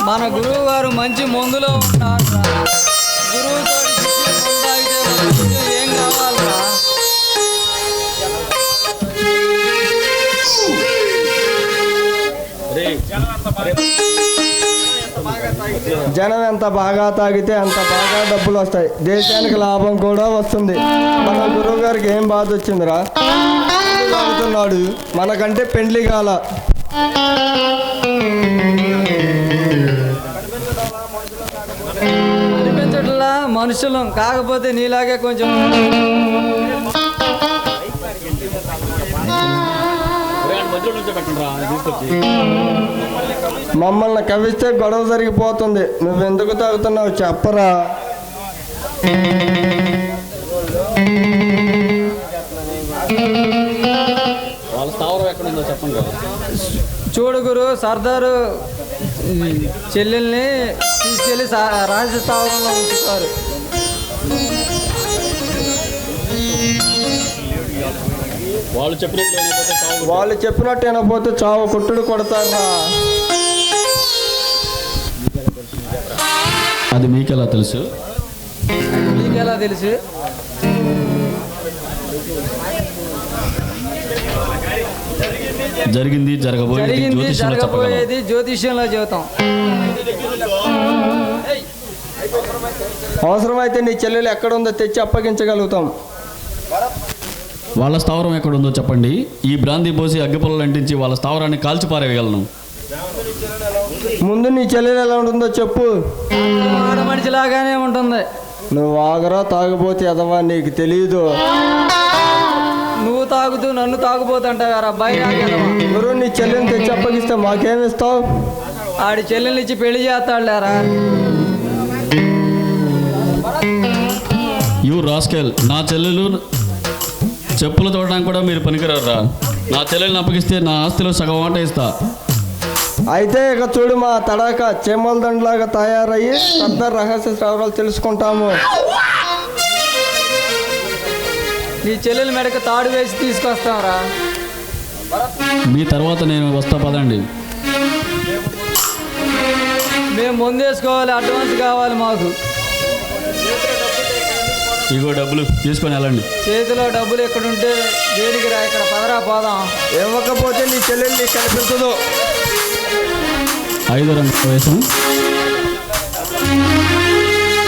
మన గురువు గారు మంచి మందులో ఉంటారు. గురువుతో ఏం కావాలరా? జనం ఎంత బాగా తాగితే అంత బాగా డబ్బులు వస్తాయి, దేశానికి లాభం కూడా వస్తుంది. మన గురువు గారికి ఏం బాధ వచ్చిందిరా? తాగుతున్నాడు, మనకంటే పెండ్లి కాల. అనిపించట్లా మనుషులం, కాకపోతే నీలాగే కొంచెం మమ్మల్ని కవిస్తే గొడవ జరిగిపోతుంది. నువ్వెందుకు తాగుతున్నావు చెప్పరా? వాళ్ళ స్థావరం ఎక్కడుందో చెప్పండి. చూడు గురు, సర్దారు చెల్లెల్ని తీసుకెళ్ళి రాజ స్థావరంలో ఉంచుతారు. వాళ్ళు చెప్పినట్టు వినకపోతే చావు కొట్టుడు కొడతారా? అది మీకెలా తెలుసు? మీకెలా తెలుసు? జరిగింది జరగబోయేది జ్యోతిష్యంలో చెబుతాం. అవసరమైతే నీ చెల్లెలు ఎక్కడుందో తెచ్చి అప్పగించగలుగుతాం. వాళ్ళ స్థావరం ఎక్కడుందో చెప్పండి. ఈ బ్రాంతి పోసి అగ్గిపుల్లలు అంటించి వాళ్ళ స్థావరాన్ని కాల్చి పారేయగలను. ముందు నీ చెల్లెలు ఎలా ఉంటుందో చెప్పు. ఆడ మనిషిలాగానే ఉంటుంది. నువ్వు ఆగరా, తాగుబోతే ఎదవా, నీకు తెలియదు. నువ్వు తాగుతూ నన్ను తాగుపోతుంటావారా అబ్బాయి? గురువు నీ చెల్లెని తెచ్చి అప్పగిస్తే మాకేమిస్తావు? ఆడి చెల్లెల్ని ఇచ్చి పెళ్లి చేస్తాడులేరా. యూ రాస్కెల్, నా చెల్లెలు చెప్పులు తోడడానికి కూడా మీరు పనికిరారా. నా చెల్లెల్ని అప్పగిస్తే నా ఆస్తిలో సగం వాట ఇస్తా. అయితే ఇక చూడు, మా తడాక చేమల దండలాగా తయారయ్యి పెద్ద రహస్య స్థావరాలు తెలుసుకుంటాము. నీ చెల్లెల మెడకు తాడు వేసి తీసుకొస్తాంరా. మీ తర్వాత నేను వస్తా, పదండి. మేము ముందేసుకోవాలి, అడ్వాన్స్ కావాలి మాకు. ఇగో డబ్బులు తీసుకొని వెళ్ళండి. చేతిలో డబ్బులు ఎక్కడుంటే దేనికి రా, ఇక్కడ పదరా పోదాం. ఇవ్వకపోతే నీ చెల్లెల్ని కనిపించదు. 5 రంగు వేసం.